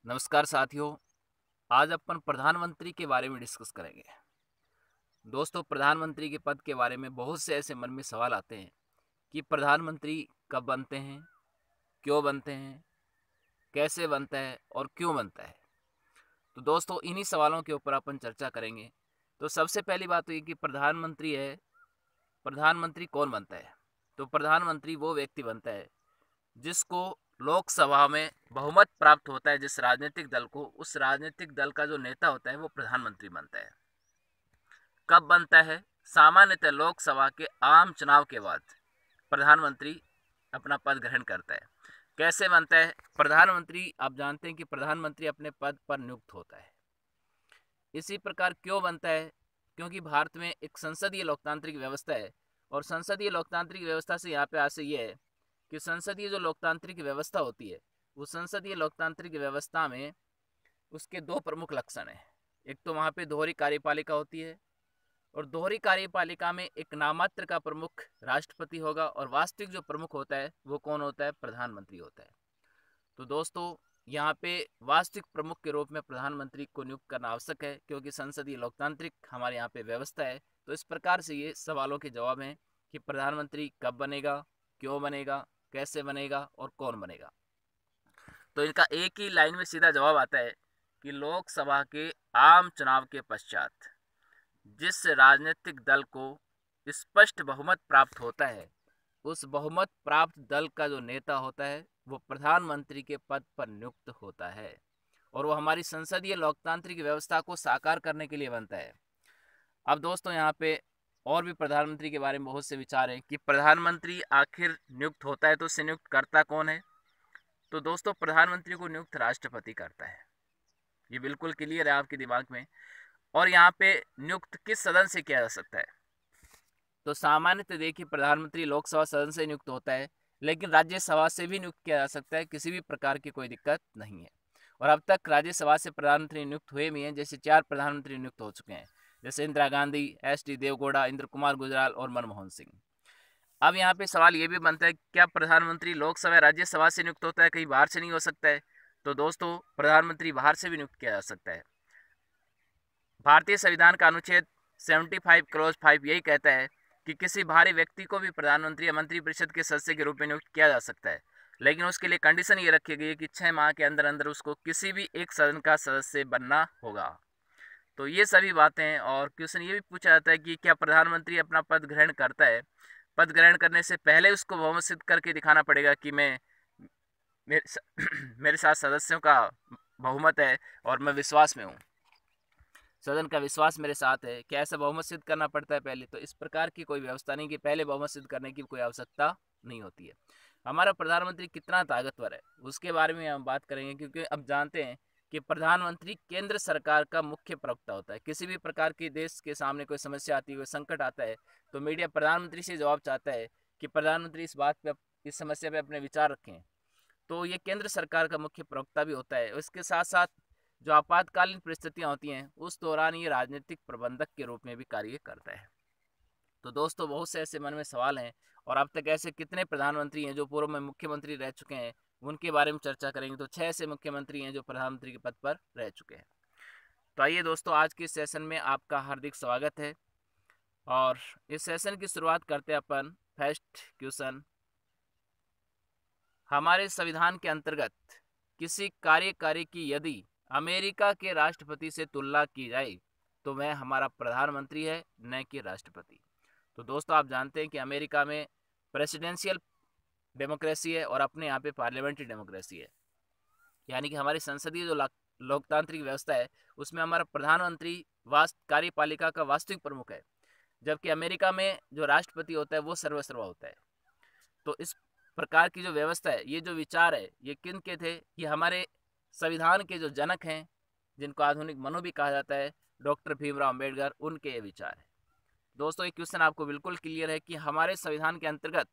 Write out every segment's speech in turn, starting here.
नमस्कार साथियों। आज अपन प्रधानमंत्री के बारे में डिस्कस करेंगे। दोस्तों, प्रधानमंत्री के पद के बारे में बहुत से ऐसे मन में सवाल आते हैं कि प्रधानमंत्री कब बनते हैं, क्यों बनते हैं, कैसे बनता है और क्यों बनता है। तो दोस्तों, इन्हीं सवालों के ऊपर अपन चर्चा करेंगे। तो सबसे पहली बात तो ये कि प्रधानमंत्री कौन बनता है। तो प्रधानमंत्री वो व्यक्ति बनता है जिसको लोकसभा में बहुमत प्राप्त होता है। जिस राजनीतिक दल को, उस राजनीतिक दल का जो नेता होता है वो प्रधानमंत्री बनता है। कब बनता है? सामान्यतः लोकसभा के आम चुनाव के बाद प्रधानमंत्री अपना पद ग्रहण करता है। कैसे बनता है प्रधानमंत्री? आप जानते हैं कि प्रधानमंत्री अपने पद पर नियुक्त होता है। इसी प्रकार क्यों बनता है? क्योंकि भारत में एक संसदीय लोकतांत्रिक व्यवस्था है, और संसदीय लोकतांत्रिक व्यवस्था से यहाँ पे आशय ये है कि संसदीय जो लोकतांत्रिक व्यवस्था होती है, वो संसदीय लोकतांत्रिक व्यवस्था में उसके दो प्रमुख लक्षण हैं। एक तो वहाँ पे दोहरी कार्यपालिका होती है, और दोहरी कार्यपालिका में एक नामात्र का प्रमुख राष्ट्रपति होगा, और वास्तविक जो प्रमुख होता है वो कौन होता है? प्रधानमंत्री होता है। तो दोस्तों, यहाँ पे वास्तविक प्रमुख के रूप में प्रधानमंत्री को नियुक्त करना आवश्यक है, क्योंकि संसदीय लोकतांत्रिक हमारे यहाँ पे व्यवस्था है। तो इस प्रकार से ये सवालों के जवाब हैं कि प्रधानमंत्री कब बनेगा, क्यों बनेगा, कैसे बनेगा और कौन बनेगा। तो इनका एक ही लाइन में सीधा जवाब आता है कि लोकसभा के आम चुनाव के पश्चात जिस राजनीतिक दल को स्पष्ट बहुमत प्राप्त होता है, उस बहुमत प्राप्त दल का जो नेता होता है वो प्रधानमंत्री के पद पर नियुक्त होता है, और वो हमारी संसदीय लोकतांत्रिक व्यवस्था को साकार करने के लिए बनता है। अब दोस्तों, यहाँ पे और भी प्रधानमंत्री के बारे में बहुत से विचार हैं कि प्रधानमंत्री आखिर नियुक्त होता है तो उसे नियुक्त करता कौन है। तो दोस्तों, प्रधानमंत्री को नियुक्त राष्ट्रपति करता है। ये बिल्कुल क्लियर है आपके दिमाग में। और यहाँ पे नियुक्त किस सदन से किया जा सकता है? तो सामान्यतः देखिए, प्रधानमंत्री लोकसभा सदन से नियुक्त होता है, लेकिन राज्यसभा से भी नियुक्त किया जा सकता है। किसी भी प्रकार की कोई दिक्कत नहीं है। और अब तक राज्यसभा से प्रधानमंत्री नियुक्त हुए भी हैं। जैसे 4 प्रधानमंत्री नियुक्त हो चुके हैं, जैसे इंदिरा गांधी, एस.डी. देवगौड़ा, इंद्र कुमार गुजराल और मनमोहन सिंह। अब यहाँ पे सवाल ये भी बनता है, क्या प्रधानमंत्री लोकसभा राज्यसभा से नियुक्त होता है, कहीं बाहर से नहीं हो सकता है? तो दोस्तों, प्रधानमंत्री बाहर से भी नियुक्त किया जा सकता है। भारतीय संविधान का अनुच्छेद 75 क्लॉज 5 यही कहता है कि किसी बाहरी व्यक्ति को भी प्रधानमंत्री या मंत्रिपरिषद के सदस्य के रूप में नियुक्त किया जा सकता है, लेकिन उसके लिए कंडीशन ये रखी गई है कि 6 माह के अंदर अंदर उसको किसी भी एक सदन का सदस्य बनना होगा। तो ये सभी बातें हैं। और क्वेश्चन ये भी पूछा जाता है कि क्या प्रधानमंत्री अपना पद ग्रहण करता है? पद ग्रहण करने से पहले उसको बहुमत सिद्ध करके दिखाना पड़ेगा कि मैं मेरे साथ सदस्यों का बहुमत है और मैं विश्वास में हूँ, सदन का विश्वास मेरे साथ है। क्या ऐसा बहुमत सिद्ध करना पड़ता है पहले? तो इस प्रकार की कोई व्यवस्था नहीं कि पहले बहुमत सिद्ध करने की कोई आवश्यकता नहीं होती है। हमारा प्रधानमंत्री कितना ताकतवर है उसके बारे में हम बात करेंगे, क्योंकि अब जानते हैं कि प्रधानमंत्री केंद्र सरकार का मुख्य प्रवक्ता होता है। किसी भी प्रकार की देश के सामने कोई समस्या आती है, कोई संकट आता है, तो मीडिया प्रधानमंत्री से जवाब चाहता है कि प्रधानमंत्री इस बात पे, इस समस्या पे अपने विचार रखें। तो ये केंद्र सरकार का मुख्य प्रवक्ता भी होता है। इसके साथ साथ जो आपातकालीन परिस्थितियां होती हैं उस दौरान ये राजनीतिक प्रबंधक के रूप में भी कार्य करता है। तो दोस्तों, बहुत से ऐसे मन में सवाल हैं, और अब तक ऐसे कितने प्रधानमंत्री हैं जो पूर्व में मुख्यमंत्री रह चुके हैं, उनके बारे में चर्चा करेंगे। तो 6 ऐसे मुख्यमंत्री हैं जो प्रधानमंत्री के पद पर रह चुके हैं। तो आइए दोस्तों, आज के सेशन में आपका हार्दिक स्वागत है, और इस सेशन की शुरुआत करते हैं अपन फर्स्ट क्वेश्चन। हमारे संविधान के अंतर्गत किसी कार्यकारी की यदि अमेरिका के राष्ट्रपति से तुलना की जाए तो वह हमारा प्रधानमंत्री है, न कि राष्ट्रपति। तो दोस्तों, आप जानते हैं कि अमेरिका में प्रेसिडेंशियल डेमोक्रेसी है और अपने यहाँ पे पार्लियामेंट्री डेमोक्रेसी है। यानी कि हमारी संसदीय जो लोकतांत्रिक व्यवस्था है उसमें हमारा प्रधानमंत्री कार्यपालिका का वास्तविक प्रमुख है, जबकि अमेरिका में जो राष्ट्रपति होता है वो सर्वसर्वा होता है। तो इस प्रकार की जो व्यवस्था है, ये जो विचार है, ये किन के थे? ये हमारे संविधान के जो जनक हैं, जिनको आधुनिक मनु भी कहा जाता है, डॉक्टर भीमराव अम्बेडकर, उनके ये विचार है। दोस्तों, ये क्वेश्चन आपको बिल्कुल क्लियर है कि हमारे संविधान के अंतर्गत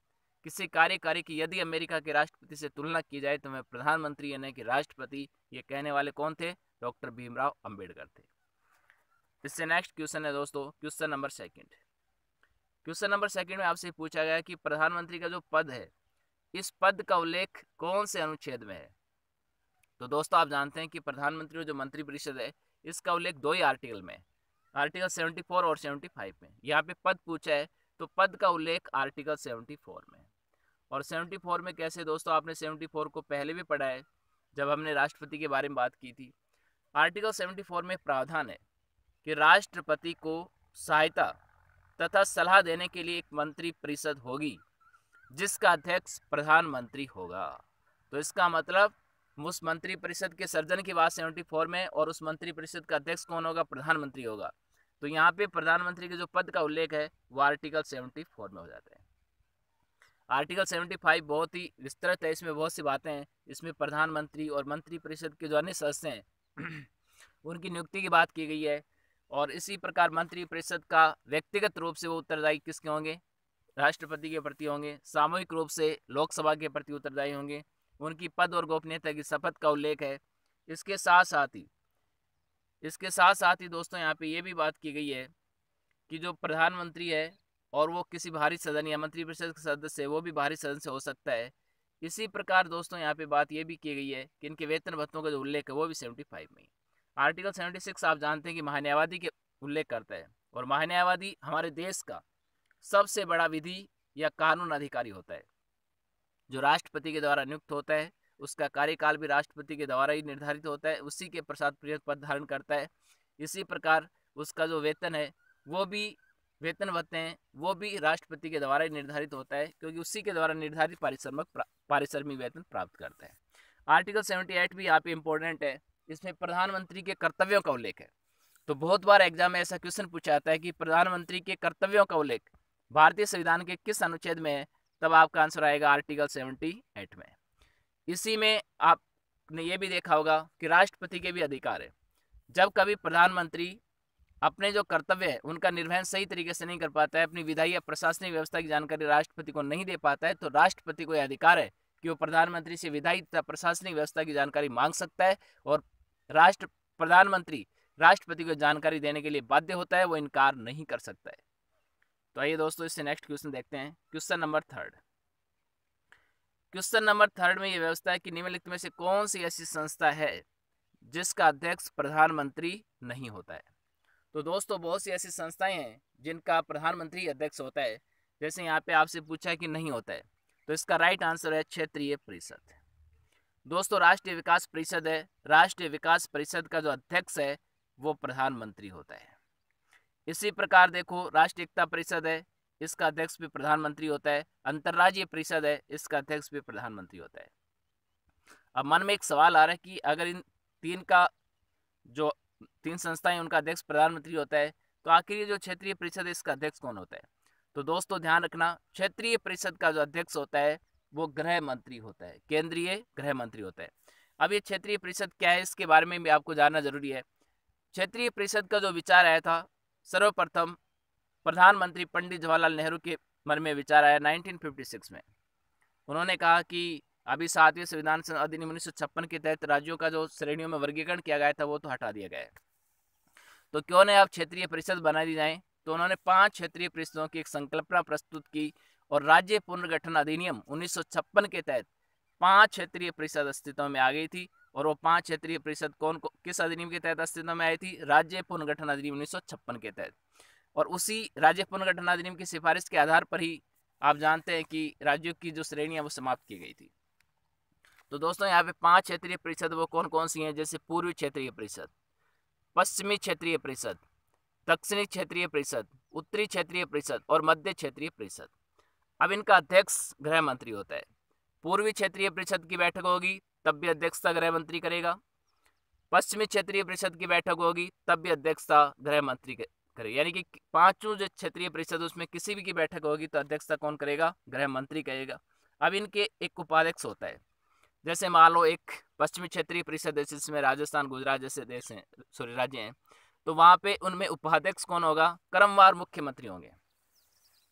किसी कार्यकारी की यदि अमेरिका के राष्ट्रपति से तुलना की जाए तो मैं प्रधानमंत्री यानी कि राष्ट्रपति, ये कहने वाले कौन थे? डॉक्टर भीमराव अम्बेडकर थे। इससे नेक्स्ट क्वेश्चन है दोस्तों, question number second. Question number second में आपसे पूछा गया कि प्रधानमंत्री का जो पद है, इस पद का उल्लेख कौन से अनुच्छेद में है? तो दोस्तों आप जानते हैं कि प्रधानमंत्री और जो मंत्रिपरिषद है इसका उल्लेख दो ही आर्टिकल में, आर्टिकल 74 और 75 में। यहाँ पे पद पूछा है तो पद का उल्लेख आर्टिकल 74 में। और 74 में कैसे दोस्तों, आपने 74 को पहले भी पढ़ा है जब हमने राष्ट्रपति के बारे में बात की थी। आर्टिकल 74 में प्रावधान है कि राष्ट्रपति को सहायता तथा सलाह देने के लिए एक मंत्रिपरिषद होगी जिसका अध्यक्ष प्रधानमंत्री होगा। तो इसका मतलब उस मंत्रिपरिषद के सर्जन की बात 74 में, और उस मंत्रिपरिषद का अध्यक्ष कौन होगा? प्रधानमंत्री होगा। तो यहाँ पे प्रधानमंत्री के जो पद का उल्लेख है वो आर्टिकल 74 में हो जाता है। आर्टिकल 75 बहुत ही विस्तृत है, इसमें बहुत सी बातें हैं। इसमें प्रधानमंत्री और मंत्रिपरिषद के जो अन्य सदस्य हैं उनकी नियुक्ति की बात की गई है। और इसी प्रकार मंत्रिपरिषद का व्यक्तिगत रूप से वो उत्तरदायी किसके होंगे? राष्ट्रपति के प्रति होंगे। सामूहिक रूप से लोकसभा के प्रति उत्तरदायी होंगे। उनकी पद और गोपनीयता की शपथ का उल्लेख है। इसके साथ साथ ही दोस्तों यहाँ पे ये भी बात की गई है कि जो प्रधानमंत्री है और वो किसी बाहरी सदन या मंत्रिपरिषद के सदस्य है, वो भी बाहरी सदन से हो सकता है। इसी प्रकार दोस्तों यहाँ पे बात ये भी की गई है कि इनके वेतन भत्तों का जो उल्लेख है वो भी 75 में। आर्टिकल 76 आप जानते हैं कि महान्यायवादी के उल्लेख करता है, और महान्यायवादी हमारे देश का सबसे बड़ा विधि या कानून अधिकारी होता है जो राष्ट्रपति के द्वारा नियुक्त होता है। उसका कार्यकाल भी राष्ट्रपति के द्वारा ही निर्धारित होता है, उसी के पश्चात पद धारण करता है। इसी प्रकार उसका जो वेतन है वो भी, वेतन भत्ते हैं वो भी राष्ट्रपति के द्वारा ही निर्धारित होता है, क्योंकि उसी के द्वारा निर्धारित पारिश्रमिक वेतन प्राप्त करता है। आर्टिकल 78 भी यहाँ पे इम्पोर्टेंट है। इसमें प्रधानमंत्री के कर्तव्यों का उल्लेख है। तो बहुत बार एग्जाम में ऐसा क्वेश्चन पूछा जाता है कि प्रधानमंत्री के कर्तव्यों का उल्लेख भारतीय संविधान के किस अनुच्छेद में है? तब आपका आंसर आएगा आर्टिकल 78 में। इसी में आपने ये भी देखा होगा कि राष्ट्रपति के भी अधिकार है। जब कभी प्रधानमंत्री अपने जो कर्तव्य है उनका निर्वहन सही तरीके से नहीं कर पाता है, अपनी विधायी या प्रशासनिक व्यवस्था की जानकारी राष्ट्रपति को नहीं दे पाता है, तो राष्ट्रपति को यह अधिकार है कि वो प्रधानमंत्री से विधायी तथा प्रशासनिक व्यवस्था की जानकारी मांग सकता है, और प्रधानमंत्री राष्ट्रपति को जानकारी देने के लिए बाध्य होता है, वो इनकार नहीं कर सकता है। तो आइए दोस्तों इससे नेक्स्ट क्वेश्चन देखते हैं। क्वेश्चन नंबर 3 में ये व्यवस्था है कि निम्नलिखित में से कौन सी ऐसी संस्था है जिसका अध्यक्ष प्रधानमंत्री नहीं होता है? तो दोस्तों बहुत सी ऐसी संस्थाएं हैं जिनका प्रधानमंत्री अध्यक्ष होता है। जैसे यहाँ पे आपसे पूछा है कि नहीं होता है, तो इसका राइट आंसर है क्षेत्रीय परिषद। दोस्तों राष्ट्रीय विकास परिषद है, राष्ट्रीय विकास परिषद का जो अध्यक्ष है वो प्रधानमंत्री होता है। इसी प्रकार देखो राष्ट्रीय एकता परिषद है, इसका अध्यक्ष भी प्रधानमंत्री होता है। अंतर्राज्यीय परिषद है, इसका अध्यक्ष भी प्रधानमंत्री होता है। अब मन में एक सवाल आ रहा है कि अगर इन तीन संस्थाएं उनका अध्यक्ष प्रधानमंत्री होता है, तो आखिर ये जो क्षेत्रीय परिषद है इसका अध्यक्ष कौन होता है? तो दोस्तों ध्यान रखना, क्षेत्रीय परिषद का जो अध्यक्ष होता है वो गृह मंत्री होता है, केंद्रीय गृह मंत्री होता है। अब ये क्षेत्रीय परिषद क्या है इसके बारे में भी आपको जानना जरूरी है। क्षेत्रीय परिषद का जो विचार आया था सर्वप्रथम प्रधानमंत्री पंडित जवाहरलाल नेहरू के मन में विचार आया 1956 में। उन्होंने कहा कि अभी 7वें संविधान अधिनियम 1956 के तहत राज्यों का जो श्रेणियों में वर्गीकरण किया गया था वो तो हटा दिया गया है, तो क्यों न अब क्षेत्रीय परिषद बना दी जाए। तो उन्होंने 5 क्षेत्रीय परिषदों की एक संकल्पना प्रस्तुत की, और राज्य पुनर्गठन अधिनियम 1956 के तहत 5 क्षेत्रीय परिषद अस्तित्व में आ गई थी। और वो 5 क्षेत्रीय परिषद किस अधिनियम के तहत अस्तित्व में आई थी? राज्य पुनर्गठन अधिनियम 1956 के तहत। और उसी राज्य पुनर्गठन अधिनियम की सिफारिश के आधार पर ही आप जानते हैं कि राज्यों की जो श्रेणियां वो समाप्त की गई थी। तो दोस्तों यहाँ पे 5 क्षेत्रीय परिषद वो कौन कौन सी हैं? जैसे पूर्वी क्षेत्रीय परिषद, पश्चिमी क्षेत्रीय परिषद, दक्षिणी क्षेत्रीय परिषद, उत्तरी क्षेत्रीय परिषद और मध्य क्षेत्रीय परिषद। अब इनका अध्यक्ष गृह मंत्री होता है। पूर्वी क्षेत्रीय परिषद की बैठक होगी तब भी अध्यक्षता गृह मंत्री करेगा। पश्चिमी क्षेत्रीय परिषद की बैठक होगी तब भी अध्यक्षता गृह मंत्री करेगा। यानी कि 5 जो क्षेत्रीय परिषद उसमें किसी भी की बैठक होगी तो अध्यक्षता कौन करेगा? गृह मंत्री करेगा। अब इनके एक उपाध्यक्ष होता है। जैसे मान लो एक पश्चिमी क्षेत्रीय परिषद है जिसमें राजस्थान गुजरात जैसे राज्य हैं, तो वहाँ पे उनमें उपाध्यक्ष कौन होगा? क्रमवार मुख्यमंत्री होंगे,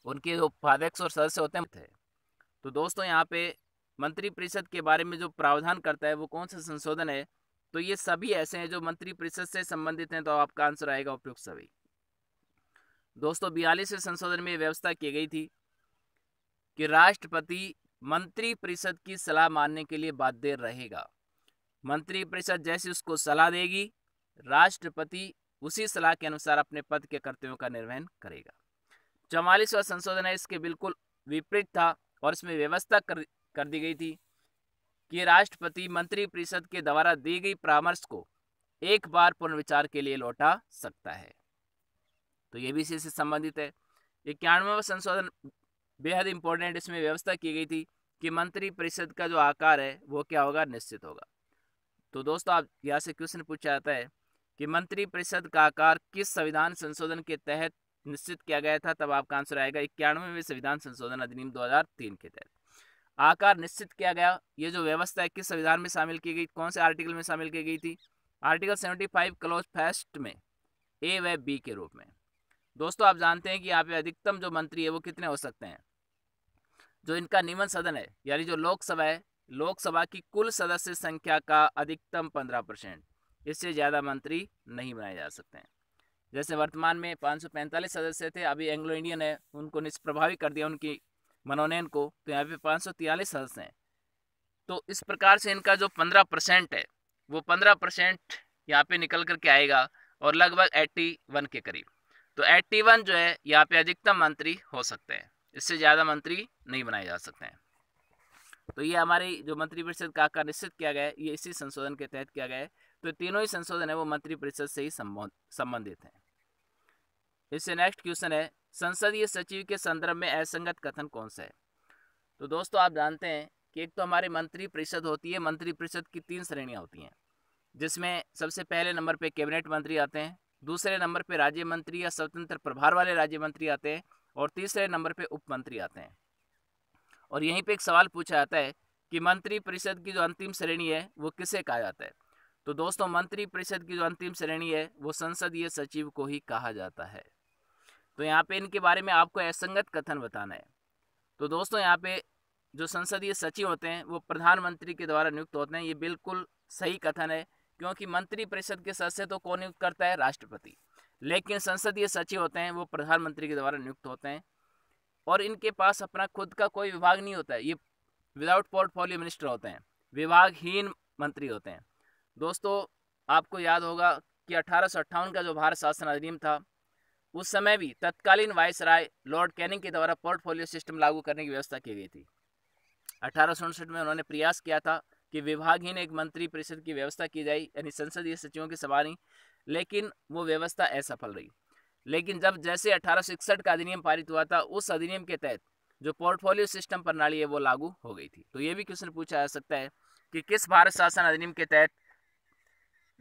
उनके उपाध्यक्ष और सदस्य होते हैं। तो दोस्तों यहाँ पे मंत्रिपरिषद के बारे में जो प्रावधान करता है वो कौन सा संशोधन है? तो ये सभी ऐसे हैं जो मंत्रिपरिषद से संबंधित हैं, तो आपका आंसर आएगा उपयुक्त सभी। दोस्तों 42वें संशोधन में व्यवस्था की गई थी कि राष्ट्रपति मंत्रिपरिषद की सलाह मानने के लिए बाध्य रहेगा। मंत्रिपरिषद जैसी उसको सलाह देगी, राष्ट्रपति उसी सलाह के अनुसार अपने पद के कर्तव्यों का निर्वहन करेगा। 44वां संशोधन है, इसके बिल्कुल विपरीत था और इसमें व्यवस्था कर दी गई थी कि राष्ट्रपति मंत्रिपरिषद के द्वारा दी गई परामर्श को एक बार पुनर्विचार के लिए लौटा सकता है। तो ये भी इसी से संबंधित है। 91वां संशोधन बेहद इंपॉर्टेंट, इसमें व्यवस्था की गई थी कि मंत्रिपरिषद का जो आकार है वो क्या होगा, निश्चित होगा। तो दोस्तों आप यहाँ से क्वेश्चन पूछा जाता है कि मंत्रिपरिषद का आकार किस संविधान संशोधन के तहत निश्चित किया गया था, तब आपका आंसर आएगा 91वें संविधान संशोधन अधिनियम 2003 के तहत आकार निश्चित किया गया। ये जो व्यवस्था है किस संविधान में शामिल की गई, कौन से आर्टिकल में शामिल की गई थी, आर्टिकल 75 क्लॉज फर्स्ट में ए व बी के रूप में। दोस्तों आप जानते हैं कि यहाँ पे अधिकतम जो मंत्री है वो कितने हो सकते हैं, जो इनका नियमन सदन है यानी जो लोकसभा है, लोकसभा की कुल सदस्य संख्या का अधिकतम 15%, इससे ज़्यादा मंत्री नहीं बनाए जा सकते हैं। जैसे वर्तमान में 545 सदस्य थे, अभी एंग्लो इंडियन है उनको निष्प्रभावी कर दिया उनकी मनोनयन को, तो यहाँ पे 543 सदस्य हैं। तो इस प्रकार से इनका जो 15% है वो 15% यहाँ पे निकल करके आएगा और लगभग 81 के करीब। तो 81 जो है यहाँ पे अधिकतम मंत्री हो सकते हैं, इससे ज़्यादा मंत्री नहीं बनाए जा सकते हैं। तो ये हमारी जो मंत्रिपरिषद का आकार निश्चित किया गया है ये इसी संशोधन के तहत किया गया है। तो तीनों ही संशोधन है वो मंत्रिपरिषद से ही संबंधित हैं। इससे नेक्स्ट क्वेश्चन है, संसदीय सचिव के संदर्भ में असंगत कथन कौन सा है। तो दोस्तों आप जानते हैं कि एक तो हमारी मंत्रिपरिषद होती है, मंत्रिपरिषद की 3 श्रेणियाँ होती हैं, जिसमें सबसे पहले नंबर पे कैबिनेट मंत्री आते हैं, दूसरे नंबर पे राज्य मंत्री या स्वतंत्र प्रभार वाले राज्य मंत्री आते हैं और तीसरे नंबर पे उप मंत्री आते हैं। और यहीं पे एक सवाल पूछा जाता है कि मंत्रिपरिषद की जो अंतिम श्रेणी है वो किसे कहा जाता है। तो दोस्तों मंत्रिपरिषद की जो अंतिम श्रेणी है वो संसदीय सचिव को ही कहा जाता है। तो यहाँ पे इनके बारे में आपको असंगत कथन बताना है। तो दोस्तों यहाँ पे जो संसदीय सचिव होते हैं वो प्रधानमंत्री के द्वारा नियुक्त होते हैं, ये बिल्कुल सही कथन है, क्योंकि मंत्रिपरिषद के सदस्य तो कौन नियुक्त करता है, राष्ट्रपति, लेकिन संसदीय सचिव होते हैं वो प्रधानमंत्री के द्वारा नियुक्त होते हैं और इनके पास अपना खुद का कोई विभाग नहीं होता है, ये विदाउट पोर्टफोलियो मिनिस्टर होते हैं, विभागहीन मंत्री होते हैं। दोस्तों आपको याद होगा कि 1858 का जो भारत शासन अधिनियम था उस समय भी तत्कालीन वायसराय लॉर्ड कैनिंग के द्वारा पोर्टफोलियो सिस्टम लागू करने की व्यवस्था की गई थी। 1867 में उन्होंने प्रयास किया था कि विभागहीन एक मंत्रिपरिषद की व्यवस्था की जाए, यानी संसदीय सचिवों की सभा नहीं, लेकिन वो व्यवस्था असफल रही। लेकिन जब जैसे 1861 का अधिनियम पारित हुआ था उस अधिनियम के तहत जो पोर्टफोलियो सिस्टम प्रणाली है वो लागू हो गई थी। तो ये भी क्वेश्चन पूछा जा सकता है कि किस भारत शासन अधिनियम के तहत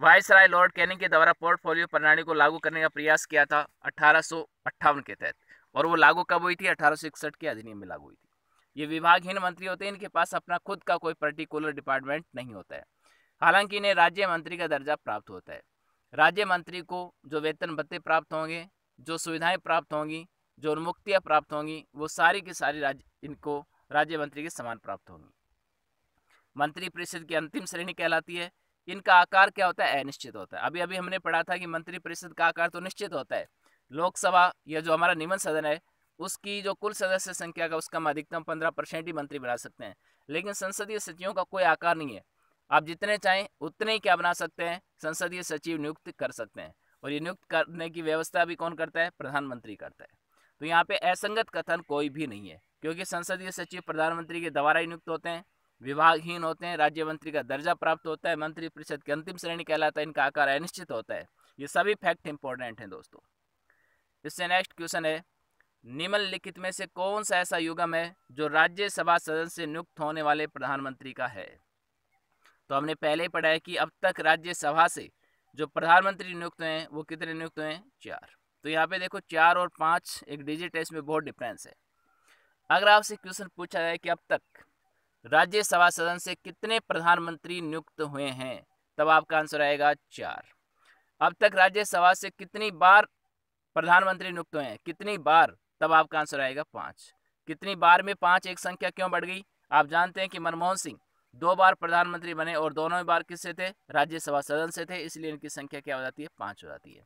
वायसराय लॉर्ड कैनिंग के द्वारा पोर्टफोलियो प्रणाली को लागू करने का प्रयास किया था 1858 के तहत, और वो लागू कब हुई थी, 1861 के अधिनियम में लागू हुई थी। ये विभागहीन मंत्री होते हैं, इनके पास अपना खुद का कोई पर्टिकुलर डिपार्टमेंट नहीं होता है, हालांकि इन्हें राज्य मंत्री का दर्जा प्राप्त होता है। राज्य मंत्री को जो वेतन भत्ते प्राप्त होंगे, जो सुविधाएं प्राप्त होंगी, जो उन्मुक्तियां प्राप्त होंगी, वो सारी की सारी इनको राज्य मंत्री के समान प्राप्त होंगी। मंत्रिपरिषद की अंतिम श्रेणी कहलाती है। इनका आकार क्या होता है, अनिश्चित होता है। अभी अभी हमने पढ़ा था कि मंत्रिपरिषद का आकार तो निश्चित होता है, लोकसभा या जो हमारा नियमन सदन है उसकी जो कुल सदस्य संख्या का उसका अधिकतम 15% ही मंत्री बना सकते हैं, लेकिन संसदीय सचिवों का कोई आकार नहीं है, आप जितने चाहें उतने ही क्या बना सकते हैं, संसदीय सचिव नियुक्त कर सकते हैं, और ये नियुक्त करने की व्यवस्था भी कौन करता है, प्रधानमंत्री करता है। तो यहाँ पे असंगत कथन कोई भी नहीं है, क्योंकि संसदीय सचिव प्रधानमंत्री के द्वारा ही नियुक्त होते हैं, विभागहीन होते हैं, राज्य मंत्री का दर्जा प्राप्त होता है, मंत्रिपरिषद की अंतिम श्रेणी कहलाता है, इनका आकार अनिश्चित होता है। ये सभी फैक्ट इंपॉर्टेंट हैं दोस्तों। इससे नेक्स्ट क्वेश्चन है, निम्नलिखित में से कौन सा ऐसा युग्म है जो राज्यसभा सदस्य से नियुक्त होने वाले प्रधानमंत्री का है। तो हमने पहले ही पढ़ा है कि अब तक राज्यसभा से जो प्रधानमंत्री नियुक्त हुए हैं वो कितने नियुक्त हुए हैं, 4। तो यहाँ पे देखो 4 और 5 एक डिजिट है, इसमें बहुत डिफरेंस है। अगर आपसे क्वेश्चन पूछा जाए कि अब तक राज्यसभा सदन से कितने प्रधानमंत्री नियुक्त हुए हैं, तब आपका आंसर आएगा 4। अब तक राज्यसभा से कितनी बार प्रधानमंत्री नियुक्त हुए हैं, कितनी बार, तब आपका आंसर आएगा 5। कितनी बार में 5 एक संख्या क्यों बढ़ गई, आप जानते हैं कि मनमोहन सिंह 2 बार प्रधानमंत्री बने और दोनों बार किससे थे, राज्यसभा सदन से थे, इसलिए इनकी संख्या क्या हो जाती है, 5 हो जाती है।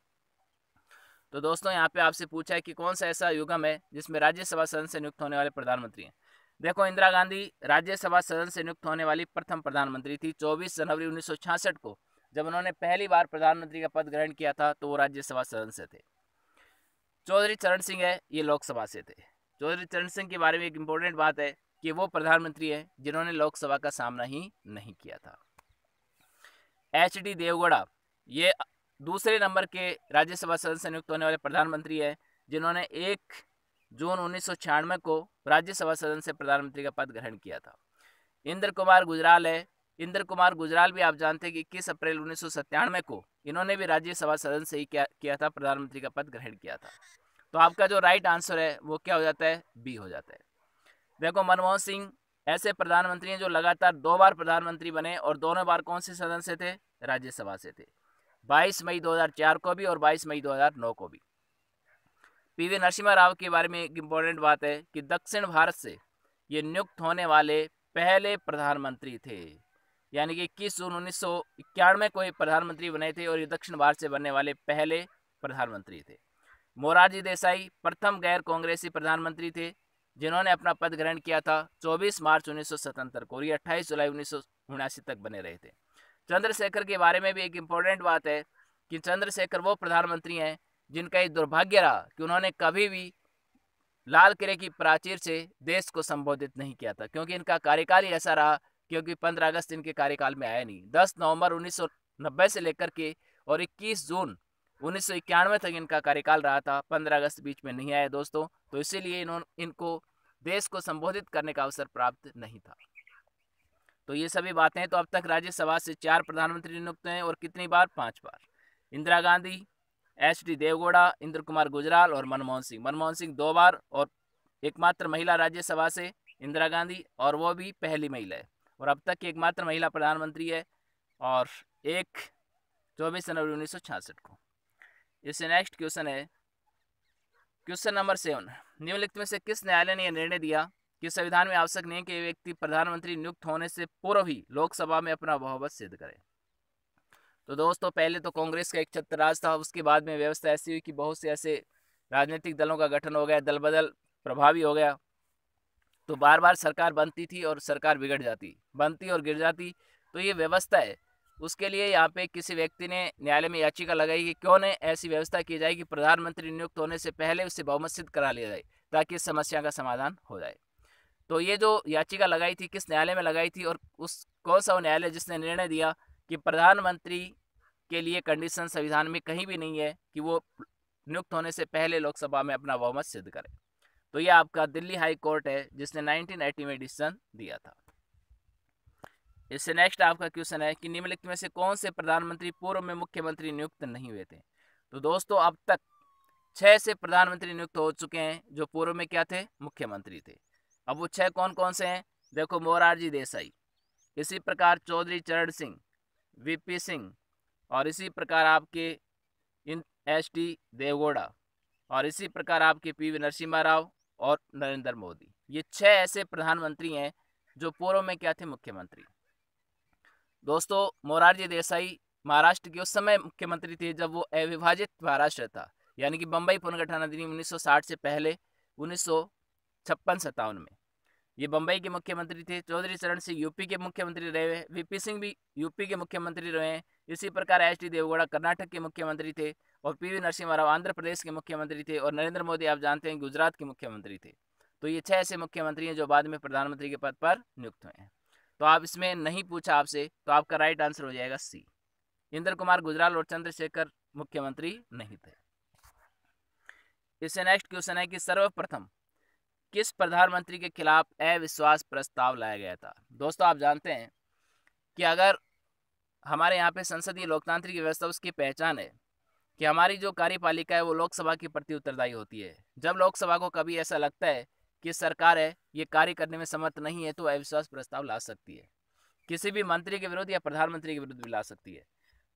तो दोस्तों यहाँ पे आपसे पूछा है कि कौन सा ऐसा युग्म है जिसमें राज्यसभा सदन से नियुक्त होने वाले प्रधानमंत्री हैं। देखो, इंदिरा गांधी राज्यसभा सदन से नियुक्त होने वाली प्रथम प्रधानमंत्री थी। 24 जनवरी 1966 को जब उन्होंने पहली बार प्रधानमंत्री का पद ग्रहण किया था तो वो राज्यसभा सदन से थे। चौधरी चरण सिंह है, ये लोकसभा से थे। चौधरी चरण सिंह के बारे में एक इम्पोर्टेंट बात है कि वो प्रधानमंत्री है जिन्होंने लोकसभा का सामना ही नहीं किया था। HD देवगौड़ा, ये दूसरे नंबर के राज्यसभा सदस्य से नियुक्त होने वाले प्रधानमंत्री है जिन्होंने 1 जून 1996 को राज्यसभा सदन से प्रधानमंत्री का पद ग्रहण किया था। इंद्र कुमार गुजराल है। इंद्र कुमार गुजराल भी आप जानते हैं कि 21 अप्रैल 1997 को इन्होंने भी राज्यसभा सदन से ही किया था, प्रधानमंत्री का पद ग्रहण किया था। तो आपका जो राइट आंसर है वो क्या हो जाता है? बी हो जाता है। देखो, मनमोहन सिंह ऐसे प्रधानमंत्री हैं जो लगातार 2 बार प्रधानमंत्री बने और दोनों बार कौन से सदन से थे? राज्यसभा से थे। 22 मई 2004 को भी और 22 मई 2009 को भी। PV नरसिम्हा राव के बारे में एक इम्पोर्टेंट बात है कि दक्षिण भारत से ये नियुक्त होने वाले पहले प्रधानमंत्री थे, यानी कि 21 जून 1991 को ये प्रधानमंत्री बने थे और ये दक्षिण भारत से बनने वाले पहले प्रधानमंत्री थे। मोरारजी देसाई प्रथम गैर कांग्रेसी प्रधानमंत्री थे जिन्होंने अपना पद ग्रहण किया था 24 मार्च 1977 को और ये 28 जुलाई 1979 तक बने रहे थे। चंद्रशेखर के बारे में भी एक इम्पोर्टेंट बात है कि चंद्रशेखर वो प्रधानमंत्री हैं जिनका ये दुर्भाग्य रहा कि उन्होंने कभी भी लाल किले की प्राचीर से देश को संबोधित नहीं किया था, क्योंकि इनका कार्यकाल ही ऐसा रहा, क्योंकि 15 अगस्त इनके कार्यकाल में आया नहीं। 10 नवंबर 1990 से लेकर के और 21 जून 1991 तक इनका कार्यकाल रहा था, 15 अगस्त बीच में नहीं आया दोस्तों। तो इसीलिए इनको देश को संबोधित करने का अवसर प्राप्त नहीं था। तो ये सभी बातें। तो अब तक राज्यसभा से 4 प्रधानमंत्री नियुक्त हैं और कितनी बार? 5 बार। इंदिरा गांधी, HD देवगौड़ा, इंद्र कुमार गुजराल और मनमोहन सिंह। मनमोहन सिंह 2 बार और एकमात्र महिला राज्यसभा से इंदिरा गांधी, और वो भी पहली महिला है और अब तक की एकमात्र महिला प्रधानमंत्री है, और एक 24 जनवरी 1966 को। इससे नेक्स्ट क्वेश्चन है क्वेश्चन नंबर 7। निम्नलिखित में से किस न्यायालय ने यह निर्णय दिया कि संविधान में आवश्यक नहीं कि व्यक्ति प्रधानमंत्री नियुक्त होने से पूर्व ही लोकसभा में अपना बहुमत सिद्ध करे? तो दोस्तों, पहले तो कांग्रेस का एक छत्र राज था, उसके बाद में व्यवस्था ऐसी हुई कि बहुत से ऐसे राजनीतिक दलों का गठन हो गया, दल बदल प्रभावी हो गया, तो बार बार सरकार बनती थी और सरकार बिगड़ जाती, बनती और गिर जाती। तो ये व्यवस्था है। उसके लिए यहाँ पे किसी व्यक्ति ने न्यायालय में याचिका लगाई कि क्यों न ऐसी व्यवस्था की जाए कि प्रधानमंत्री नियुक्त होने से पहले उससे बहुमत सिद्ध करा लिया जाए ताकि इस समस्या का समाधान हो जाए। तो ये जो याचिका लगाई थी किस न्यायालय में लगाई थी, और उस कौन सा वो न्यायालय जिसने निर्णय दिया कि प्रधानमंत्री के लिए कंडीशन संविधान में कहीं भी नहीं है कि वो नियुक्त होने से पहले लोकसभा में अपना बहुमत सिद्ध करे? तो ये आपका दिल्ली हाई कोर्ट है जिसने 1980 में डिसीजन दिया था। इससे नेक्स्ट आपका क्वेश्चन है कि निम्नलिखित में से कौन से प्रधानमंत्री पूर्व में मुख्यमंत्री नियुक्त नहीं हुए थे? तो दोस्तों, अब तक 6 से प्रधानमंत्री नियुक्त हो चुके हैं जो पूर्व में क्या थे? मुख्यमंत्री थे। अब वो 6 कौन कौन से हैं? देखो, मोरारजी देसाई, इसी प्रकार चौधरी चरण सिंह, VP सिंह, और इसी प्रकार आपके HD देवगौड़ा, और इसी प्रकार आपके PV नरसिम्हा राव और नरेंद्र मोदी। ये 6 ऐसे प्रधानमंत्री हैं जो पूर्व में क्या थे? मुख्यमंत्री। दोस्तों, मोरारजी देसाई महाराष्ट्र के उस समय मुख्यमंत्री थे जब वो अविभाजित महाराष्ट्र था, यानी कि बम्बई पुनर्गठन अधिनियम 1960 से पहले 1956-57 में ये बम्बई के मुख्यमंत्री थे। चौधरी चरण सिंह यूपी के मुख्यमंत्री रहे हैं, VP सिंह भी यूपी के मुख्यमंत्री रहे हैं। इसी प्रकार HD देवगौड़ा कर्नाटक के मुख्यमंत्री थे, और PV नरसिम्हा राव आंध्र प्रदेश के मुख्यमंत्री थे, और नरेंद्र मोदी आप जानते हैं गुजरात के मुख्यमंत्री थे। तो ये 6 ऐसे मुख्यमंत्री हैं जो बाद में प्रधानमंत्री के पद पर नियुक्त हुए हैं। तो आप इसमें नहीं पूछा आपसे, तो आपका राइट आंसर हो जाएगा C। इंद्र कुमार गुजराल और चंद्रशेखर मुख्यमंत्री नहीं थे। इससे नेक्स्ट क्वेश्चन है कि सर्वप्रथम किस प्रधानमंत्री के खिलाफ अविश्वास प्रस्ताव लाया गया था? दोस्तों, आप जानते हैं कि अगर हमारे यहाँ पे संसदीय लोकतांत्रिक व्यवस्था, उसकी पहचान है कि हमारी जो कार्यपालिका है वो लोकसभा के प्रति उत्तरदायी होती है। जब लोकसभा को कभी ऐसा लगता है कि सरकार है ये कार्य करने में समर्थ नहीं है तो अविश्वास प्रस्ताव ला सकती है, किसी भी मंत्री के विरुद्ध या प्रधानमंत्री के विरुद्ध भी ला सकती है।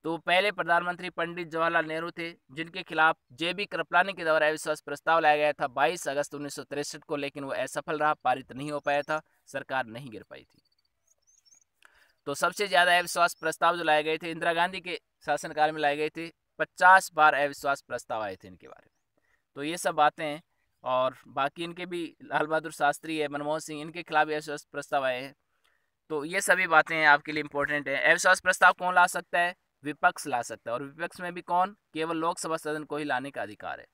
तो पहले प्रधानमंत्री पंडित जवाहरलाल नेहरू थे जिनके खिलाफ JB कृपलानी के द्वारा अविश्वास प्रस्ताव लाया गया था 22 अगस्त 1963 को, लेकिन वो असफल रहा, पारित नहीं हो पाया था, सरकार नहीं गिर पाई थी। तो सबसे ज्यादा अविश्वास प्रस्ताव जो लाए गए थे इंदिरा गांधी के शासनकाल में लाए गए थे, 50 बार अविश्वास प्रस्ताव आए थे इनके बारे में। तो ये सब बातें हैं। और बाकी इनके भी लाल बहादुर शास्त्री है, मनमोहन सिंह, इनके खिलाफ अविश्वास प्रस्ताव आए हैं। तो ये सभी बातें आपके लिए इंपॉर्टेंट है। अविश्वास प्रस्ताव कौन ला सकता है? विपक्ष ला सकता है, और विपक्ष में भी कौन? केवल लोकसभा सदन को ही लाने का अधिकार है।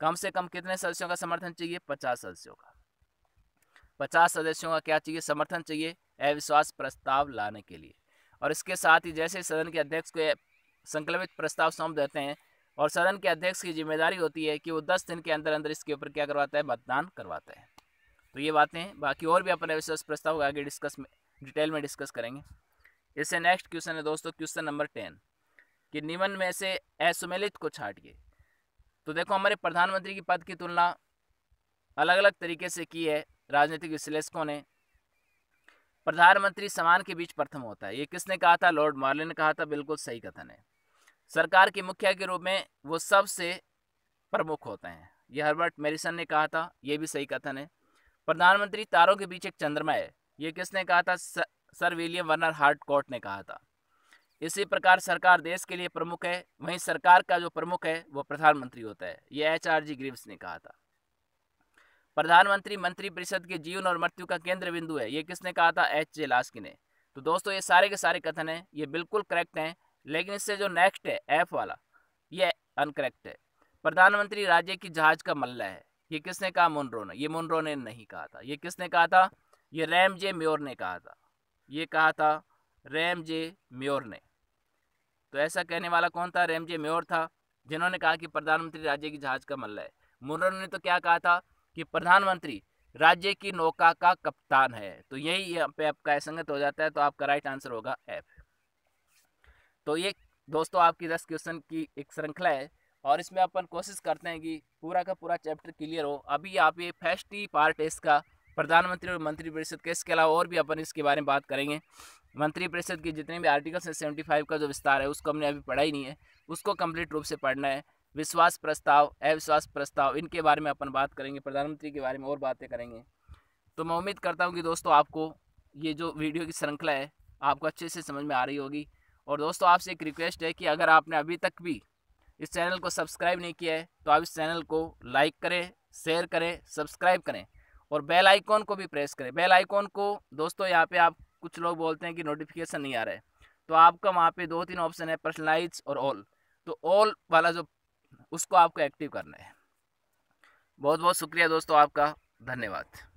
कम से कम कितने सदस्यों का समर्थन चाहिए? 50 सदस्यों का। 50 सदस्यों का क्या चाहिए? समर्थन चाहिए अविश्वास प्रस्ताव लाने के लिए। और इसके साथ ही जैसे सदन के अध्यक्ष को संकल्पित प्रस्ताव सौंप देते हैं, और सदन के अध्यक्ष की जिम्मेदारी होती है कि वो 10 दिन के अंदर अंदर इसके ऊपर क्या करवाता है? मतदान करवाता है। तो ये बातें हैं, बाकी और भी अपन अविश्वास प्रस्ताव को आगे डिटेल में डिस्कस करेंगे। इससे नेक्स्ट क्वेश्चन है दोस्तों, क्वेश्चन नंबर 10, कि निम्न में से असुमेलित को छांटिए। तो देखो, हमारे प्रधानमंत्री की पद की तुलना अलग अलग तरीके से की है राजनीतिक विश्लेषकों ने। प्रधानमंत्री समान के बीच प्रथम होता है, ये किसने कहा था? लॉर्ड मार्ले ने कहा था। बिल्कुल सही कथन है। सरकार के मुखिया के रूप में वो सबसे प्रमुख होते हैं, ये हर्बर्ट मैरिसन ने कहा था। ये भी सही कथन है। प्रधानमंत्री तारों के बीच एक चंद्रमा है, ये किसने कहा था? सर विलियम वर्नर हार्टकॉट ने कहा था। इसी प्रकार सरकार देश के लिए प्रमुख है, वहीं सरकार का जो प्रमुख है वो प्रधानमंत्री होता है, ये HRG ग्रीव्स ने कहा था। प्रधानमंत्री मंत्रिपरिषद के जीवन और मृत्यु का केंद्र बिंदु है, ये किसने कहा था? HJ लास्की ने। तो दोस्तों, ये सारे के सारे कथन हैं, ये बिल्कुल करेक्ट हैं, लेकिन इससे जो नेक्स्ट है F वाला, ये अनकरेक्ट है। प्रधानमंत्री राज्य की जहाज का मल्ला है, ये किसने कहा? मुनरो ने। ये मुनरो ने नहीं कहा था। ये किसने कहा था? ये रैमजे म्योर ने कहा था। ये कहा था रैमजे म्योर ने। तो ऐसा कहने वाला कौन था? रैमजे म्योर था, जिन्होंने कहा कि प्रधानमंत्री राज्य की जहाज का मल्ला है। मुनरो ने तो क्या कहा था? कि प्रधानमंत्री राज्य की नौका का कप्तान है। तो यही यहाँ पे आपका असंगत हो जाता है, तो आपका राइट आंसर होगा F। तो ये दोस्तों आपकी 10 क्वेश्चन की एक श्रृंखला है, और इसमें अपन कोशिश करते हैं कि पूरा का पूरा चैप्टर क्लियर हो। अभी आप ये फर्स्ट ही पार्ट है इसका, प्रधानमंत्री और मंत्रिपरिषद के। इसके अलावा और भी अपन इसके बारे में बात करेंगे। मंत्रिपरिषद की जितने भी आर्टिकल्स हैं 75 का जो विस्तार है उसको हमने अभी पढ़ा ही नहीं है, उसको कंप्लीट रूप से पढ़ना है। विश्वास प्रस्ताव, अविश्वास प्रस्ताव, इनके बारे में अपन बात करेंगे। प्रधानमंत्री के बारे में और बातें करेंगे। तो मैं उम्मीद करता हूँ कि दोस्तों आपको ये जो वीडियो की श्रृंखला है आपको अच्छे से समझ में आ रही होगी। और दोस्तों, आपसे एक रिक्वेस्ट है कि अगर आपने अभी तक भी इस चैनल को सब्सक्राइब नहीं किया है तो आप इस चैनल को लाइक करें, शेयर करें, सब्सक्राइब करें, और बेल आइकॉन को भी प्रेस करें। बेल आइकॉन को दोस्तों, यहाँ पे आप कुछ लोग बोलते हैं कि नोटिफिकेशन नहीं आ रहा है, तो आपका वहाँ पे 2-3 ऑप्शन है, पर्सनलाइज और ऑल। तो ऑल वाला जो, उसको आपको एक्टिव करना है। बहुत बहुत शुक्रिया दोस्तों आपका, धन्यवाद।